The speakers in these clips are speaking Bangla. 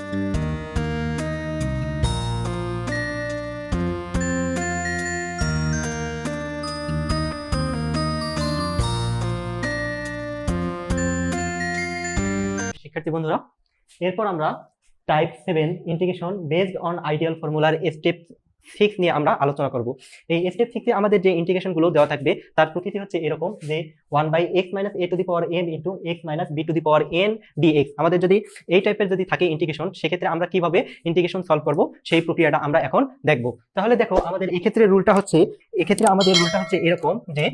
শিক্ষার্থী বন্ধুরা, এরপর আমরা type 7 integration based on ideal ফর্মুলার স্টেপ 6 নিয়ে আমরা আলোচনা করব। এই স্টেপ 6 এ আমাদের যে ইন্টিগ্রেশন গুলো দেওয়া থাকবে তার প্রকৃতি হচ্ছে এরকম যে 1/x - a two the power n into x - b two the power n dx। আমাদের যদি এই টাইপের যদি থাকে ইন্টিগ্রেশন, সেক্ষেত্রে আমরা কিভাবে ইন্টিগ্রেশন সলভ করব সেই প্রক্রিয়াটা আমরা এখন দেখব। তাহলে দেখো, আমাদের এক্ষেত্রে রুলটা হচ্ছে এরকম যে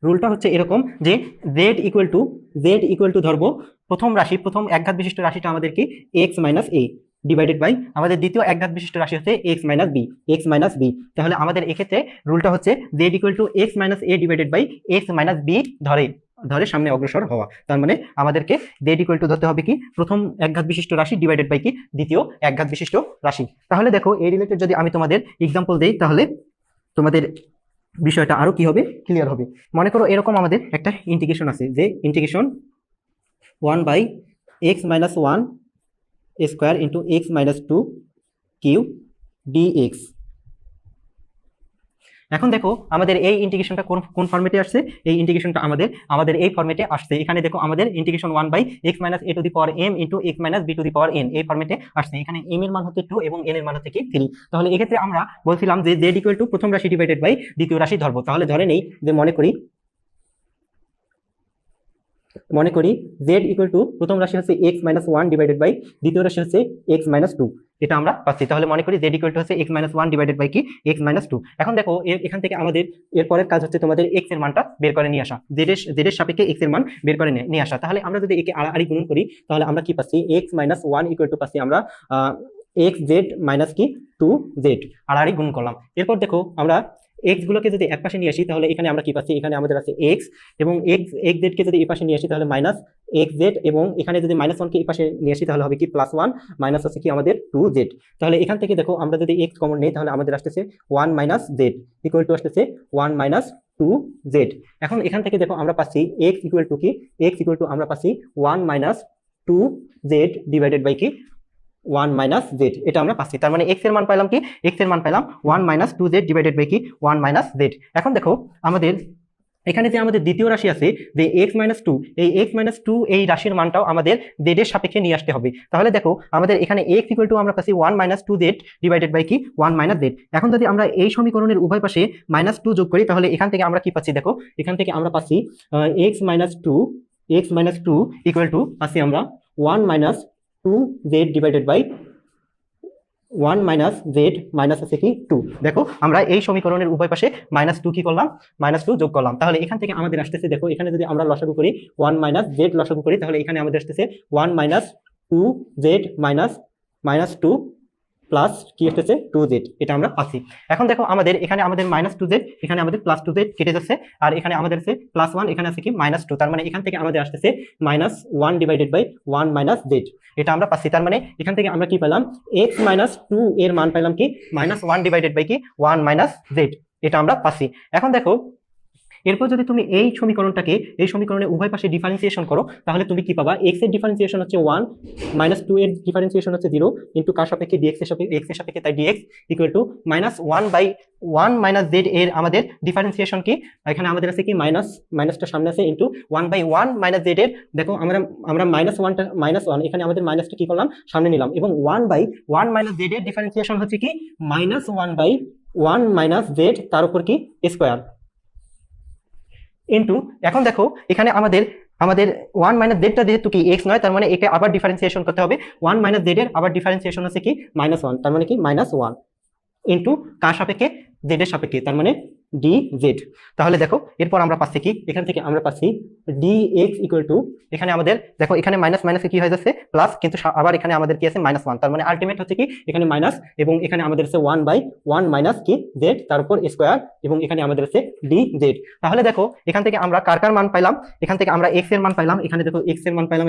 রুলটা হচ্ছে এরকম যে z ইকুয়াল টু ধরবো প্রথম একঘাত বিশিষ্ট রাশিটা আমাদের কি x - a ডিভাইডেড বাই আমাদের দ্বিতীয় একঘাত বিশিষ্ট রাশি হচ্ছে x - b। তাহলে আমাদের এক্ষেত্রে রুলটা হচ্ছে z equal to x - a divided by x - b ধরে সামনে অগ্রসর হওয়া। তার মানে আমাদেরকে z ইকুয়াল টু ধরতে হবে কি প্রথম একঘাত বিশিষ্ট রাশি ডিভাইডেড বাই কি দ্বিতীয় একঘাত বিশিষ্ট রাশি। তাহলে দেখো, এই রিলেটেড যদি আমি তোমাদের এক্সাম্পল দেই তাহলে তোমাদের বিষয়টা আরো কি হবে, ক্লিয়ার হবে। মনে করো এরকম আমাদের একটা ইন্টিগ্রেশন আছে যে integration 1/x - 1 square into x - 2 cube dx। এখন দেখো, আমাদের এই ইন্টিগ্রেশনটা কোন ফরম্যাটে আসছে? এই ইন্টিগ্রেশনটা আমাদের এই ফরম্যাটে আসছে। এখানে দেখো, আমাদের integration 1/x - a two the power m into x - b two the power n এই ফরম্যাটে আসছে। এখানে m এর মান হচ্ছে 2 এবং n এর মান হচ্ছে কি 3। তাহলে এক্ষেত্রে আমরা বলছিলাম যে z ইকুয়াল টু প্রথম রাশি ডিভাইডেড বাই দ্বিতীয় রাশি ধরবো। তাহলে ধরে নেই যে মনে করি z ইকুয়াল টু প্রথম রাশি হচ্ছে x - 1 ডিভাইডেড বাই দ্বিতীয় রাশি হচ্ছে x - 2। এটা আমরা পাচ্ছি। তাহলে মনে করি z ইকুয়াল টু হচ্ছে x - 1 ডিভাইডেড বাই কি x - 2। এখন দেখো, এখান থেকে আমাদের এরপরের কাজ হচ্ছে তোমাদের x এর মানটা বের করে নিয়ে আসা, z এর সাপেক্ষে x এর মান বের করে নিয়ে আসা। তাহলে আমরা যদি একে আড়াআড়ি গুণ করি তাহলে আমরা কি পাচ্ছি? x - 1 ইকুয়াল টু পাচ্ছি আমরা xz মাইনাস কি 2z, আড়াআড়ি গুণ করলাম। এরপর দেখো, আমরা x গুলোকে যদি এক পাশে নিয়ে আসি তাহলে এখানে আমরা কি পাচ্ছি? এখানে আমাদের আছে x এবং xz কে যদি এই পাশে নিয়ে আসি তাহলে মাইনাস xz, এবং এখানে যদি -1 কে এই পাশে নিয়ে আসি তাহলে হবে কি +1 মাইনাস আছে কি আমাদের 2z। তাহলে এখান থেকে দেখো, আমরা যদি x কমন নেই তাহলে আমাদের আসতেছে 1 - z ইকুয়াল টু আসতেছে 1 - 2z। এখন এখান থেকে দেখো, আমরা পাচ্ছি x ইকুয়াল টু কি আমরা পাচ্ছি 1 - 2z ডিভাইডেড বাই কি 1 - z। এটা আমরা পাচ্ছি। তার মানে x এর মান পাইলাম কি? x এর মান পাইলাম 1 - 2z ডিভাইডেড বাই কি 1 - z। এখন দেখো, আমাদের এখানে যে আমাদের দ্বিতীয় রাশি আছে যে x - 2, এই x - 2 এই রাশির মানটাও আমাদের z এর সাপেক্ষে নিয়ে আসতে হবে। তাহলে দেখো, আমাদের এখানে x ইকুয়াল টু আমরা পাচ্ছি 1 - 2z ডিভাইডেড বাই কি 1 - z। এখন যদি আমরা এই সমীকরণের উভয় পাশে -2 যোগ করি তাহলে এখান থেকে আমরা কি পাচ্ছি? দেখো, এখান থেকে আমরা পাচ্ছি x - 2 ইকুয়াল টু পাচ্ছি আমরা 1 - 2z divided by 1 - z minus আছে কি 2। দেখো, আমরা এই সমীকরণের উভয় পাশে -2 কি করলাম? -2 যোগ করলাম। তাহলে এখান থেকে আমাদের আসতেছে, দেখো এখানে যদি আমরা লসাগু করি 1 - z লসাগু করি তাহলে এখানে আমাদের আসতেছে 1 - 2z -2 প্লাস কি আসতেছে 2z। এটা আমরা পাচ্ছি। এখন দেখো, আমাদের এখানে আমাদের -2z, এখানে আমাদের +2z কেটে যাচ্ছে, আর এখানে আমাদের আছে +1, এখানে আছে কি -2। তার মানে এখান থেকে আমাদের আসতেছে -1 ডিভাইডেড বাই 1 - z। এটা আমরা পাচ্ছি। তার মানে এখান থেকে আমরা কি পেলাম? x - 2 এর মান পেলাম কি -1 ডিভাইডেড বাই কি 1 - z। এটা আমরা পাচ্ছি। এখন দেখো, এরপর যদি তুমি এই সমীকরণের উভয় পাশে ডিফারেন্সিয়েশন করো তাহলে তুমি কি পাবা? x এর ডিফারেন্সিয়েশন হচ্ছে 1, -2 এর ডিফারেন্সিয়েশন হচ্ছে 0 ইনটু কার সাপেক্ষে? dx এর সাপেক্ষে, তাই dx ইকুয়াল টু -1/1 - z এর আমাদের ডিফারেন্সিয়েশন কি? এখানে আমাদের আছে কি মাইনাসটা সামনে আছে ইনটু 1/1 - z এর, দেখো আমরা -1 এখানে আমাদের মাইনাসটা কি করলাম? সামনে নিলাম, এবং 1/1 - z এর ডিফারেন্সিয়েশন হচ্ছে কি -1/1 - z তার উপর কি স্কয়ার ইনটু, এখন দেখো এখানে আমাদের 1 - z টা যেহেতু কি x নয়, তার মানে একে আবার ডিফারেন্সিয়েশন করতে হবে। 1 - z এর আবার ডিফারেন্সিয়েশন আছে কি -1, তার মানে কি -1 ইনটু কার সাপেক্ষে? z এর সাপেক্ষে, তার মানে dz। তাহলে দেখো, এরপর আমরা পাচ্ছি কি? এখান থেকে আমরা পাচ্ছি dx ইকুয়াল টু, এখানে আমাদের দেখো এখানে মাইনাস মাইনাসে কি হয়ে যাচ্ছে প্লাস, কিন্তু আবার এখানে আমাদের কি আছে -1। তার মানে আলটিমেট হচ্ছে কি এখানে মাইনাস, এবং এখানে আমাদের আছে 1/1 মাইনাস কি z তার উপর স্কয়ার, এবং এখানে আমাদের আছে dz। তাহলে দেখো, এখান থেকে আমরা কার মান পাইলাম? এখান থেকে আমরা x এর মান পাইলাম। এখানে দেখো x এর মান পাইলাম,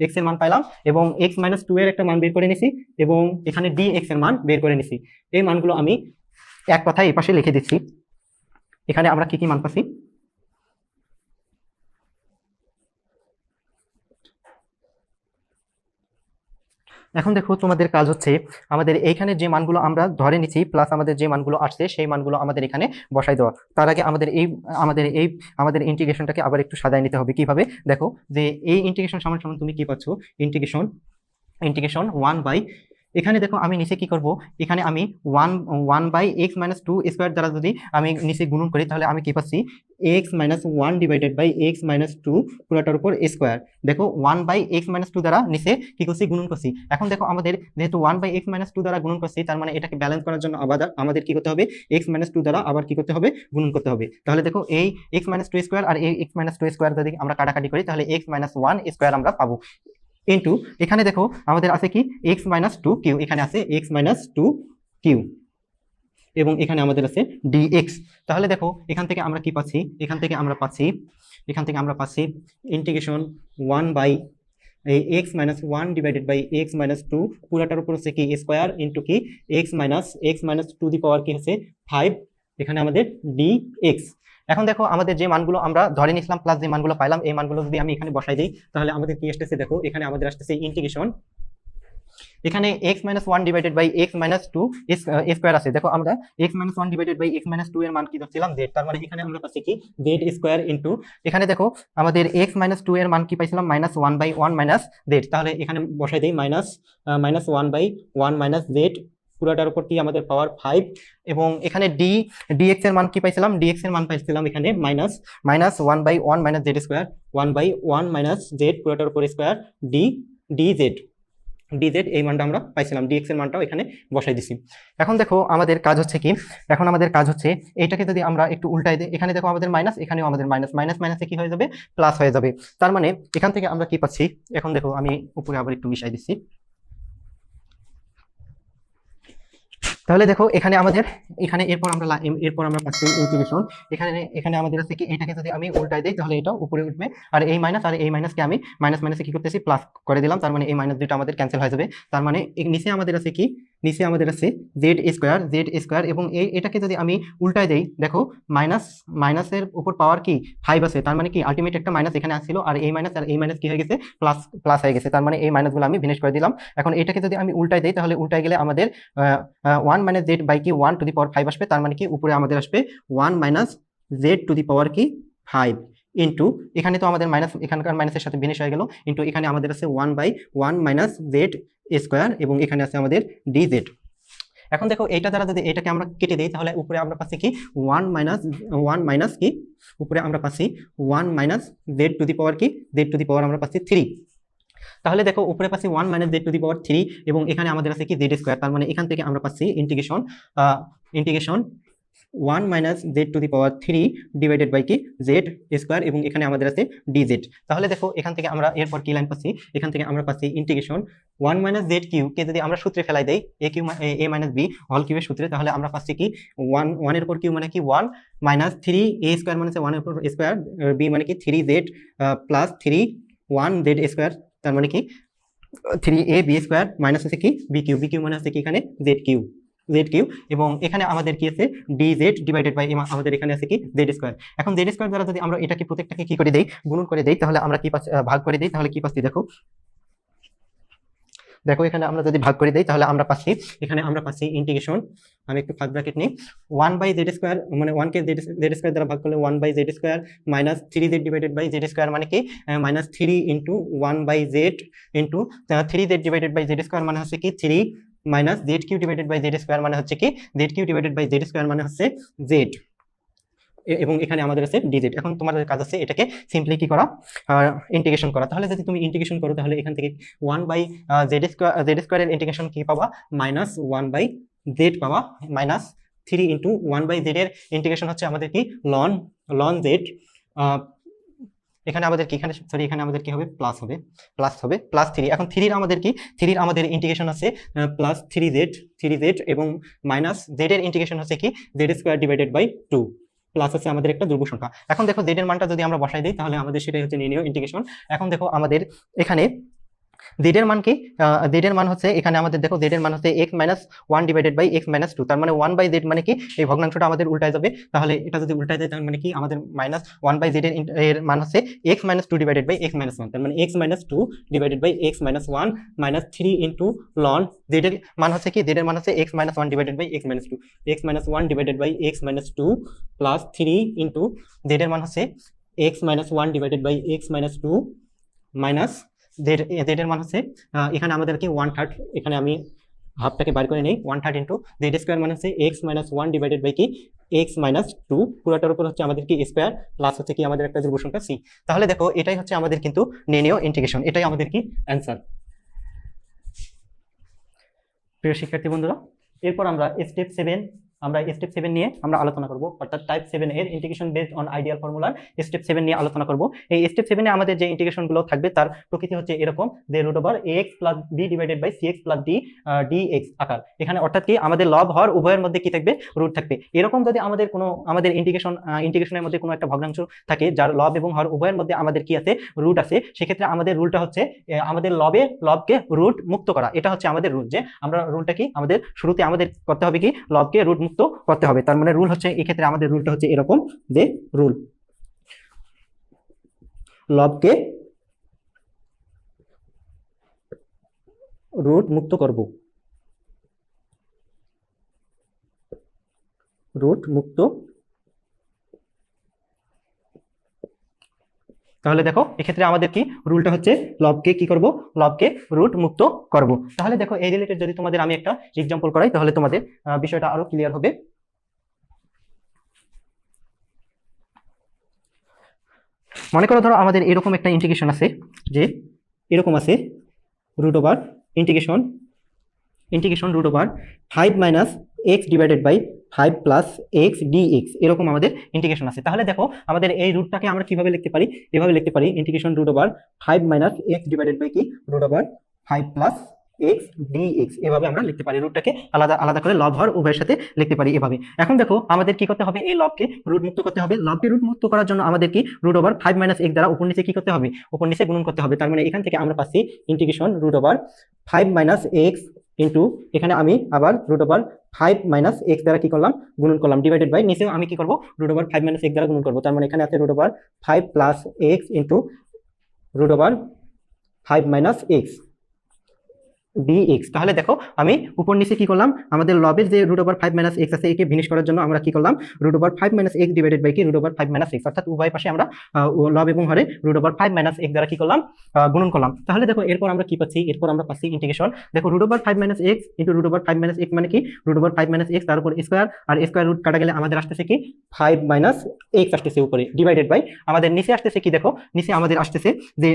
x এর মান পাইলাম, এবং x - 2 এর একটা মান বের করে নিছি, এবং এখানে dx এর মান বের করে নিছি। এই মানগুলো আমি এক কথায় এই পাশে লিখে দিচ্ছি। এখানে আমরা কি মান পাচ্ছি? এখন দেখো তোমাদের কাজ হচ্ছে আমাদের এইখানে যে মানগুলো আমরা ধরে নিচ্ছি প্লাস আমাদের যে মানগুলো আসছে সেই মানগুলো আমাদের এখানে বসাই দেওয়া। তার আগে আমাদের ইন্টিগ্রেশনটাকে আবার একটু সাজায় নিতে হবে। কিভাবে দেখো, যে এই ইন্টিগ্রেশন সমান সমান তুমি কি পাচ্ছ, ইন্টিগ্রেশন ইন্টিগ্রেশন 1 বাই, এখানে দেখো আমি নিচে কি করব, এখানে আমি 1/(x-2) স্কয়ার দ্বারা যদি আমি নিচে গুণন করি তাহলে আমি কি পাচ্ছি, x-1 ডিভাইডেড বাই x-2 পুরোটার উপর স্কয়ার। দেখো 1/(x-2) দ্বারা নিচে কি করছি, গুণন করছি। এখন দেখো আমাদের যেহেতু 1/(x-2) দ্বারা গুণন করছি, তার মানে এটাকে ব্যালেন্স করার জন্য আবার আমাদের কি করতে হবে, x-2 দ্বারা আবার কি করতে হবে, গুণন করতে হবে। তাহলে দেখো এই x-2 স্কয়ার আর এই x-2 স্কয়ার যদি আমরা কাটাকাটি করি তাহলে x-1 স্কয়ার আমরা পাবো, ইন্টু এখানে দেখো আমাদের আছে কি x-2 কিউ, এখানে আছে x-2 কিউ এবং এখানে আমাদের আছে dx। তাহলে দেখো এখান থেকে আমরা কি পাচ্ছি, এখান থেকে আমরা পাচ্ছি ইন্টিগ্রেশন 1 বাই এই x-1 ডিভাইডেড বাই x-2 পুরোটার উপর হচ্ছে কি স্কয়ার ইন্টু কি x-2 দি পাওয়ার কি হচ্ছে 5, এখানে আমাদের dx। এখন দেখো আমাদের যে মানগুলো আমরা ধরে নিছিলাম প্লাস যে মানগুলো পাইলাম, এই মানগুলো যদি আমি এখানে বসাই দিই তাহলে আমাদের কি আসতেছে, দেখো এখানে আমাদের আসতেছে ইন্টিগ্রেশন, এখানে x-1 divided by x-2 square আছে। দেখো আমরা x-1 ডিভাইডেড বাই x-2 এর মান কি ধরছিলাম z, তার মানে এখানে আমরা পাচ্ছি কি z স্কয়ার ইনটু এখানে দেখো আমাদের x-2 এর মান কি পাইছিলাম -1/1 - z, তাহলে এখানে বসাই দেই -1/1 - z পুরোটার উপর কি আমাদের পাওয়ার 5 এবং এখানে dx এর মান কি পাইছিলাম, dx এর মান পাইছিলাম এখানে -1/1 - z স্কয়ার 1/1 - z পুরোটার উপর স্কয়ার dz এই মানটা আমরা পাইছিলাম, dx এর মানটাও এখানে বসাই দিছি। এখন দেখো আমাদের কাজ হচ্ছে কি, এখন আমাদের কাজ হচ্ছে এইটাকে যদি আমরা একটু উল্টাই দিই, এখানে দেখো আমাদের মাইনাস, এখানেও আমাদের মাইনাস, মাইনাসে কি হয়ে যাবে, প্লাস হয়ে যাবে। তার মানে এখান থেকে আমরা কি পাচ্ছি, এখন দেখো আমি উপরে আবার একটু মিশাই দিচ্ছি। তাহলে দেখো এখানে আমাদের এরপর আমরা পাচ্ছি ইন্টিগ্রেশন, এখানে আমাদের আছে কি, এটাকে যদি আমি উল্টাই দিই তাহলে এটা উপরে উঠবে, আর এই মাইনাসকে আমি মাইনাসে কি করতেছি, প্লাস করে দিলাম। তার মানে এই মাইনাস দুটো আমাদের ক্যান্সেল হয়ে যাবে। তার মানে নিচে আমাদের আছে কি, নিচে আমাদের আছে জেড স্কয়ার এবং এটাকে যদি আমি উল্টাই দেই, দেখো মাইনাসের উপর পাওয়ার কি 5 আছে, তার মানে কি আলটিমেট একটা মাইনাস এখানে আসছিল, আর এই মাইনাস কি হয়ে গেছে, প্লাস হয়ে গেছে। তার মানে এই মাইনাসগুলো আমি ভিনেশ করে দিলাম। এখন এটাকে যদি আমি উল্টাই দিই তাহলে উল্টাই গেলে আমাদের 1 - z বাই কি 1 টু দি পাওয়ার 5 আসবে। তার মানে কি উপরে আমাদের আসবে 1 - z টু দি পাওয়ার কি 5 ইন্টু এখানে তো আমাদের মাইনাস, এখানকার মাইনাসের সাথে ভিনেশ হয়ে গেল, ইন্টু এখানে আমাদের আছে 1/1 - z স্কয়ার এবং এখানে আছে আমাদের dz। এখন দেখো এইটা দ্বারা যদি এটাকে আমরা কেটে দিই তাহলে উপরে আমরা পাচ্ছি কি 1 মাইনাস কি, উপরে আমরা পাচ্ছি 1 - z টু দি পাওয়ার কি, z টু দি পাওয়ার আমরা পাচ্ছি 3। তাহলে দেখো উপরে পাচ্ছি 1 - z টু দি পাওয়ার 3 এবং এখানে আমাদের আছে কি z স্কয়ার। তার মানে এখান থেকে আমরা পাচ্ছি integration 1 - z to the power 3 divided by কি z স্কয়ার এবং এখানে আমাদের আছে dz। তাহলে দেখো এখান থেকে আমরা এরপর কি লাইন পাচ্ছি, এখান থেকে আমরা পাচ্ছি ইন্টিগ্রেশন 1 - z কিউ কে যদি আমরা সূত্রে ফেলাই দেই a cube a - b whole কিউবের সূত্রে, তাহলে আমরা পাচ্ছি কি 1 এর উপর কিউ মানে কি 1 - 3 a স্কয়ার মানে 1 এর উপর স্কয়ার, b মানে কি 3z প্লাস 3 1z স্কয়ার, তার মানে কি 3ab স্কয়ার মাইনাস হচ্ছে কি b কিউ মানে হচ্ছে কি এখানে z কিউ এবং এখানে আমাদের কি আছে dz ডিভাইডেড বাই আমাদের এখানে আছে কি z স্কয়ার। এখন z স্কয়ার দ্বারা যদি আমরা এটাকে প্রত্যেকটাকে কি করে দেই, গুণন করে দেই, তাহলে আমরা কি পাচ্ছি, ভাগ করে দেই তাহলে কি পাচ্ছি, দেখো এখানে আমরা যদি ভাগ করে দেই তাহলে আমরা পাচ্ছি, এখানে আমরা পাচ্ছি ইন্টিগ্রেশন, আমি একটু ফার্স্ট ব্র্যাকেট নিই, 1/z স্কয়ার মানে 1 কে z স্কয়ার দ্বারা ভাগ করলে 1/z square minus 3z divided by z square মানে কি -3 into 1/z into 3z divided by z square মানে হচ্ছে কি 3 minus z cube divided by z square মানে হচ্ছে কি z cube divided by z square মানে হচ্ছে z এবং এখানে আমাদের আছে dz। এখন তোমাদের কাজ আছে এটাকে সিম্পলি কি করা, ইন্টিগ্রেশন করা। তাহলে যদি তুমি ইন্টিগ্রেশন করো তাহলে এখান থেকে 1/z স্কয়ারের ইন্টিগ্রেশন কি পাবা, -1/z পাবা, -3 ইনটু 1/z এর ইন্টিগ্রেশন হচ্ছে আমাদের কি ln z, এখানে আমাদের কি, এখানে আমাদের কি হবে, প্লাস হবে +3। এখন 3 এর আমাদের কি, 3 এর আমাদের ইন্টিগ্রেশন আছে প্লাস 3z এবং মাইনাস z এর ইন্টিগ্রেশন হচ্ছে কি z square divided by 2 plus আছে আমাদের একটা ধ্রুব সংখ্যা। এখন দেখো z এর মানটা যদি আমরা বসাই দিই তাহলে আমাদের সেটাই হচ্ছে নির্ণয় ইন্টিগ্রেশন। এখন দেখো আমাদের এখানে জেড এর মান কি, জেড এর মান হচ্ছে এখানে আমাদের দেখো জেড এর মান হচ্ছে x minus 1 divided by x minus 2, তার মানে 1 বাই জেড মানে কি এই ভগ্নাংশটা আমাদের উল্টায় যাবে, তাহলে এটা যদি উল্টায় যায় তার মানে কি আমাদের মাইনাস 1 বাই জেড এর মান হচ্ছে x minus 2 divided by x minus 1, তার মানে x minus 2 divided by x minus 1 minus 3 into লন জেড এর মান হচ্ছে কি, জেড এর মান হচ্ছে x minus 1 divided by x minus 2, x minus 1 divided by x minus 2 plus 3 into z এর মান হচ্ছে x minus 1 divided by x minus 2 minus z এর মান হচ্ছে এখানে আমাদের কি 1/3, এখানে আমি হাফটাকে বার করে নেই, 1/3 ইনটু জেড স্কোয়ার মানে হচ্ছে x মাইনাস 1 ডিভাইডেড বাই কি x মাইনাস 2, পুরোটার উপর হচ্ছে আমাদের কি স্কোয়ার প্লাস হচ্ছে কি আমাদের একটা ধ্রুব সংখ্যা c। তাহলে দেখো এটাই হচ্ছে আমাদের কিন্তু নির্ণেয় ইন্টিগ্রেশন, এটাই আমাদের কি অ্যান্সার। প্রিয় শিক্ষার্থী বন্ধুরা, এরপর আমরা স্টেপ 7 নিয়ে আমরা আলোচনা করব, অর্থাৎ টাইপ 7 এর ইন্টিগ্রেশন বেসড অন আইডিয়াল ফর্মুলার স্টেপ 7 নিয়ে আলোচনা করব। এই স্টেপ 7 এ আমাদের যে ইন্টিগ্রেশন গুলো থাকবে তার প্রকৃতি হচ্ছে এরকম যে root over ax plus b divided by cx plus d dx আকার, এখানে অর্থাৎ কি আমাদের লব হর উভয়ের মধ্যে কি থাকবে, রুট থাকবে। এরকম যদি আমাদের ইন্টিগ্রেশনের মধ্যে কোনো একটা ভগ্নাংশ থাকে যার লব এবং হর উভয়ের মধ্যে আমাদের কি আছে, রুট আছে, সেক্ষেত্রে আমাদের রুলটা হচ্ছে আমাদের লবকে রুট মুক্ত করা, এটা হচ্ছে আমাদের রুল। যে আমরা রুলটা কি আমাদের শুরুতে আমাদের করতে হবে কি লবকে রুট মুক্ত করতে হবে, তার মানে রুল হচ্ছে এই ক্ষেত্রে আমাদের রুলটা হচ্ছে এরকম যে রুল লবকে রুট মুক্ত করব, রুট মুক্ত। তাহলে দেখো এক্ষেত্রে আমাদের কি রুলটা হচ্ছে লবকে কি করব, লবকে রুট মুক্ত করব। তাহলে দেখো এই রিলেটেড যদি তোমাদের আমি একটা এক্সাম্পল করাই তাহলে তোমাদের বিষয়টা আরো ক্লিয়ার হবে। মনে করো ধরো আমাদের এরকম একটা ইন্টিগ্রেশন আছে, যে এরকম আছে root over integration root over 5 minus x divided by 5 plus x dx, এরকম আমাদের ইন্টিগ্রেশন আছে। তাহলে দেখো আমাদের এই রুটটাকে আমরা কিভাবে লিখতে পারি, এভাবে লিখতে পারি integration root over 5 minus x divided by কি root over 5 plus x DX, এভাবে আমরা লিখতে পারি, রুটটাকে আলাদা আলাদা করে লব হর উভয়ের সাথে লিখতে পারি এভাবে। এখন দেখো আমাদের কি করতে হবে, এই লবকে রুট মুক্ত করতে হবে। লবকে রুট মুক্ত করার জন্য আমাদের কি রুট ওভার 5 মাইনাস এক্স দ্বারা উপর নিচে কি করতে হবে, উপর নিচে গুণন করতে হবে। তার মানে এখান থেকে আমরা পাচ্ছি integration root over 5 minus x into এখানে আমি আবার রুট ওভার 5 মাইনাস এক্স দ্বারা কি করলাম, গুণন করলাম, ডিভাইডেড বাই নিচেও আমি কি করব রুট ওভার 5 মাইনাস এক্স দ্বারা গুণন করব। তার মানে এখানে আছে root over 5 plus x into root over 5 minus x dx। তাহলে দেখো আমি উপর নিচে কি করলাম, আমাদের লবের যে রুট ওভার 5 মাইনাস এক্স আছে একে ভিনিশ করার জন্য আমরা কি করলাম root over 5 minus x divided by কি রুট ওভার 5 মাইনাস এক্স, অর্থাৎ উভয় পাশে আমরা লব এবং হরে রুট ওভার 5 মাইনাস এক্স দ্বারা কি করলাম, গুণন করলাম। তাহলে দেখো এরপর আমরা কি পাচ্ছি, এরপর আমরা পাচ্ছি ইন্টিগ্রেশন, দেখো root over 5 minus x into root over 5 minus x মানে কি রুট ওভার 5 মাইনাস এক্স, তার উপর স্কোয়ার, আর স্কোয়ার রুট কাটা গেলে আমাদের আসতেছে কি 5 মাইনাস এক্স আসতেছে উপরে, ডিভাইডেড বাই আমাদের নিচে আসতেছে কি, দেখো নিচে আমাদের আসতেছে যে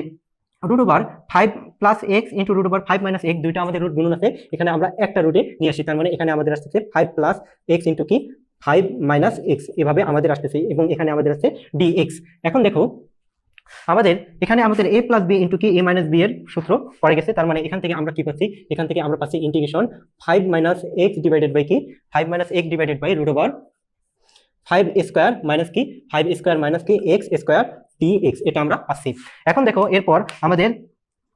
root over 5 plus x into root over 5 minus x, দুইটা আমাদের রুট গুণন আছে, এখানে আমরা একটা রুটে নিয়ে আসি, তার মানে এখানে আমাদের আসতেছে 5 প্লাস এক্স ইন্টু কি 5 মাইনাস এক্স, এভাবে আমাদের আসতেছে, এবং এখানে আমাদের আসছে ডিএক্স। এখন দেখো আমাদের এখানে আমাদের a প্লাস বি ইন্টু কি a মাইনাস বি এর সূত্র পড়ে গেছে, তার মানে এখান থেকে আমরা কি পাচ্ছি, এখান থেকে আমরা পাচ্ছি integration 5 minus x divided by কি 5 minus x divided by root over 5 square minus কি 5 স্কোয়ার মাইনাস কি এক্স স্কোয়ার dx, এটা আমরা পাচ্ছি। এখন দেখো এরপর আমাদের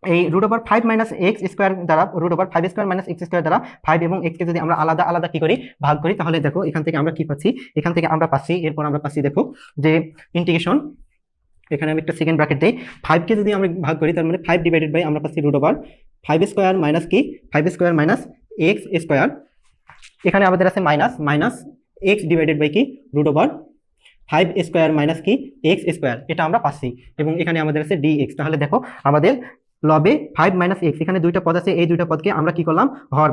এই root over 5 minus x square দ্বারা root over 5 square minus x square দ্বারা 5 এবং x কে যদি আমরা আলাদা আলাদা কি করি ভাগ করি, তাহলে দেখো এখান থেকে আমরা কি পাচ্ছি, এখান থেকে আমরা পাচ্ছি এরপর আমরা পাচ্ছি দেখো যে ইন্টিগ্রেশন, এখানে আমি একটা সেকেন্ড ব্র্যাকেট দেই, 5 কে যদি আমরা ভাগ করি তার মানে 5 ডিভাইডেড বাই আমরা পাচ্ছি রুট ওভার 5 স্কোয়ার মাইনাস কি 5 স্কোয়ার মাইনাস এক্স স্কোয়ার, এখানে আমাদের আছে মাইনাস এক্স ডিভাইডেড বাই কি রুট ওভার 5 স্কোয়ার মাইনাস কি এক্স স্কোয়ার, এটা আমরা পাচ্ছি, এবং এখানে আমাদের আছে dx। তাহলে দেখো আমাদের লবে 5 মাইনাস এক্স, এখানে দুইটা পদ আছে, এই দুইটা পদকে আমরা কি করলাম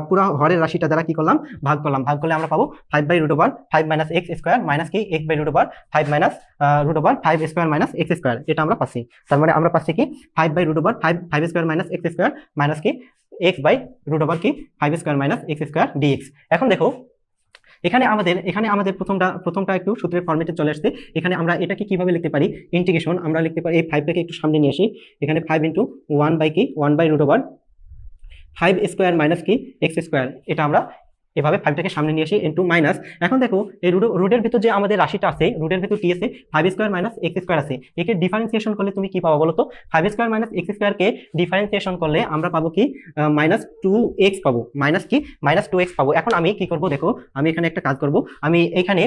পুরো হরের রাশিটা দ্বারা কি করলাম ভাগ করলাম, ভাগ করলে আমরা পাবো 5 by root over 5 minus x square minus কি x by root over 5 minus root over 5 square minus x square, এটা আমরা পাচ্ছি। তার মানে আমরা পাচ্ছি কি 5 by root over 5 square minus x square minus কি x বাই রুট ওভার কি 5 square minus x square dx। এখন দেখো এখানে আমাদের প্রথমটা একটু সূত্রের ফরম্যাটে চলে আসছে, এখানে আমরা এটাকে কিভাবে লিখতে পারি, ইন্টিগ্রেশন আমরা লিখতে পারি এই 5টাকে একটু সামনে নিয়ে আসি, এখানে 5 ইন্টু 1 বাই কি 1 by root over 5 square minus কি এক্স স্কোয়ার, এটা আমরা এভাবে 5টাকে সামনে নিয়ে আসি ইনটু মাইনাস। এখন দেখো এই রুটের ভিতর যে আমাদের রাশিটা আছে, রুটের ভিতর কি আছে, 5² মাইনাস x² আছে। একে ডিফারেন্সিয়েশন করলে তুমি কি পাবো বলো তো? 5² মাইনাস x² কে ডিফারেন্সিয়েশন করলে আমরা পাবো কি, -2x পাবো। -2x পাবো। এখন আমি কি করব দেখো, আমি এখানে একটা কাজ করব, আমি এখানে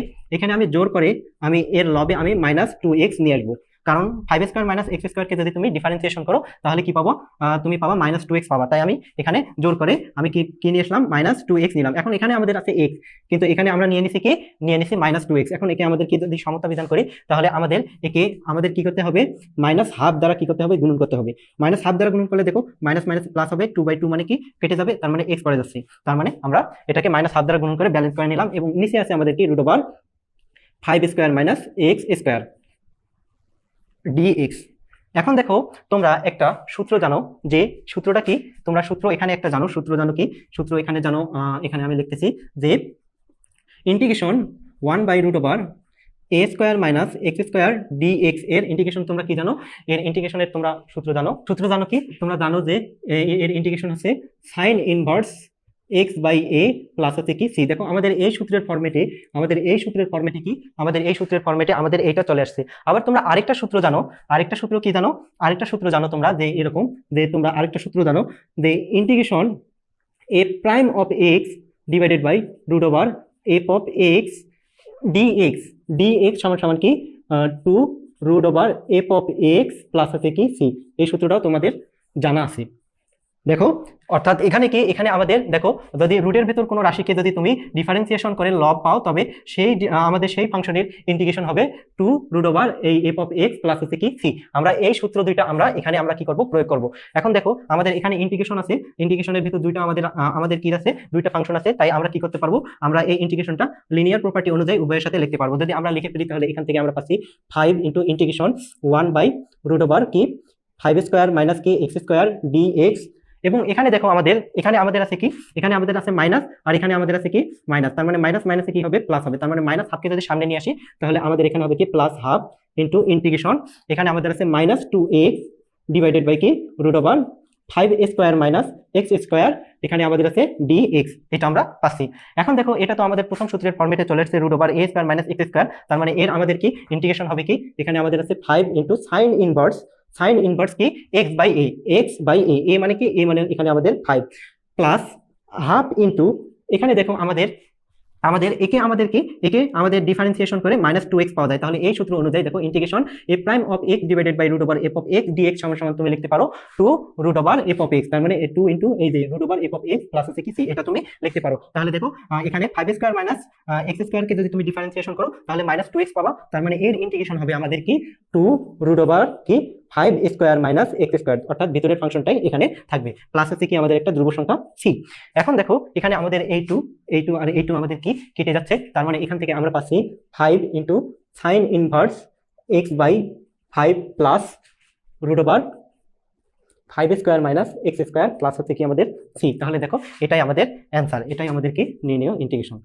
আমি জোর করে আমি এর লবে আমি -2x নিয়ে আসবো। কারণ 5² মাইনাস x² কে যদি তুমি ডিফারেন্সিয়েশন করো তাহলে কি পাবো, তুমি পাবা -2x পাবা। তাই আমি এখানে জোর করে আমি কি নিয়ে আসলাম, -2x নিলাম। এখন এখানে আমাদের আছে x, কিন্তু এখানে আমরা নিয়ে নিছি -2x। এখন একে আমাদের কি যদি সমতা বিধান করি তাহলে আমাদের কি করতে হবে, -12 দ্বারা কি করতে হবে, গুণন করতে হবে। -12 দ্বারা গুণন করলে দেখো মাইনাস মাইনাস প্লাস হবে, 2/2 মানে কি কেটে যাবে, তার মানে x পড়ে যাচ্ছে। তার মানে আমরা এটাকে -12 দ্বারা গুণন করে ব্যালেন্স করে নিলাম, এবং নিচে আছে আমাদের কি √5² মাইনাস x² dx। এখন দেখো তোমরা একটা সূত্র জানো, যে সূত্রটা কি, তোমরা সূত্র এখানে একটা জানো, সূত্র জানো কি, সূত্র এখানে জানো, এখানে আমি লিখতেছি যে integration 1/√a² minus x² dx এর ইন্টিগ্রেশন তোমরা কি জানো, এর ইন্টিগ্রেশনের তোমরা সূত্র জানো কি, তোমরা জানো যে এর ইন্টিগ্রেশন হচ্ছে সাইন ইনভার্স x/a প্লাস হচ্ছে কি c। দেখো আমাদের এই সূত্রের ফরম্যাটে আমাদের এইটা চলে আসছে। আবার তোমরা আরেকটা সূত্র জানো, আরেকটা সূত্র জানো তোমরা, যে এরকম, যে তোমরা আরেকটা সূত্র জানো যে integration a prime of x divided by √f of x dx সমান কি 2√f অফ x প্লাস হচ্ছে কি c। এই সূত্রটাও তোমাদের জানা আছে। দেখো অর্থাৎ এখানে আমাদের দেখো, যদি রুটের ভেতর কোনো রাশিকে যদি তুমি ডিফারেন্সিয়েশন করে লব পাও, তবে আমাদের সেই ফাংশনের ইন্টিগ্রেশন হবে 2√f অফ x প্লাস হচ্ছে কি c। আমরা এই সূত্র দুইটা আমরা কি করব, প্রয়োগ করব। এখন দেখো আমাদের এখানে ইন্টিগ্রেশন আছে, ইন্টিগ্রেশনের ভিতর আমাদের কি আছে, দুইটা ফাংশন আছে। তাই আমরা কি করতে পারবো, আমরা এই ইন্টিগ্রেশনটা লিনিয়ার প্রপার্টি অনুযায়ী উভয়ের সাথে লিখতে পারবো। যদি আমরা লিখে ফেলি তাহলে এখান থেকে আমরা পাচ্ছি 5 ইন্টু ইন্টিগ্রেশন 1/√, কি 5² মাইনাস কি x² dx। এবং এখানে দেখো আমাদের আছে কি, এখানে আমাদের আছে মাইনাস, আর এখানে আমাদের আছে কি মাইনাস, তার মানে মাইনাস মাইনাসে কি হবে, প্লাস হবে। তার মানে -1/2 যদি সামনে নিয়ে আসি তাহলে আমাদের এখানে হবে কি +12 ইন্টু ইন্টিগ্রেশন, এখানে আমাদের আছে -2x ডিভাইডেড বাই কি √5² মাইনাস x², এখানে আমাদের আছে dx। এটা আমরা পাচ্ছি। এখন দেখো এটা তো আমাদের প্রথম সূত্রের ফরম্যাটে চলে এসেছে √a² মাইনাস x²। তার মানে এর আমাদের কি ইন্টিগ্রেশন হবে কি, এখানে আমাদের আছে 5 ইন্টু সাইন ইনভার্স কি x/a, a মানে কি, a মানে এখানে আমাদের 5 প্লাস হাফ ইন্টু, এখানে দেখো একে আমাদের ডিফারেন্সিয়েশন করে -2x পাওয়া যায়। তাহলে এই সূত্র অনুযায়ী দেখো integration a prime of x divided by √f of x dx সমান তুমি লিখতে পারো 2√f অফ x। তার মানে 2 ইন্টু এই যে √f অফ x প্লাস হচ্ছে কি c, এটা তুমি লিখতে পারো। তাহলে দেখো এখানে 5² মাইনাস x² কে যদি তুমি ডিফারেন্সিয়েশন করো তাহলে -2x পাবা। তার মানে এর ইন্টিগ্রেশন হবে আমাদের কি 2√, কি 5² মাইনাস x², অর্থাৎ ভিতরের ফাংশনটাই এখানে থাকবে, প্লাস হচ্ছে কি আমাদের একটা ধ্রুব সংখ্যা c। এখন দেখো এখানে আমাদের এই 2 আর এই 2 আমাদের কি কেটে যাচ্ছে। তার মানে এখান থেকে আমরা পাচ্ছি 5 into sign inverse x/5 plus √5² minus x² plus হচ্ছে কি আমাদের c। তাহলে দেখো এটাই আমাদের অ্যান্সার, এটাই আমাদের কি নির্ণয় ইন্টিগ্রেশন।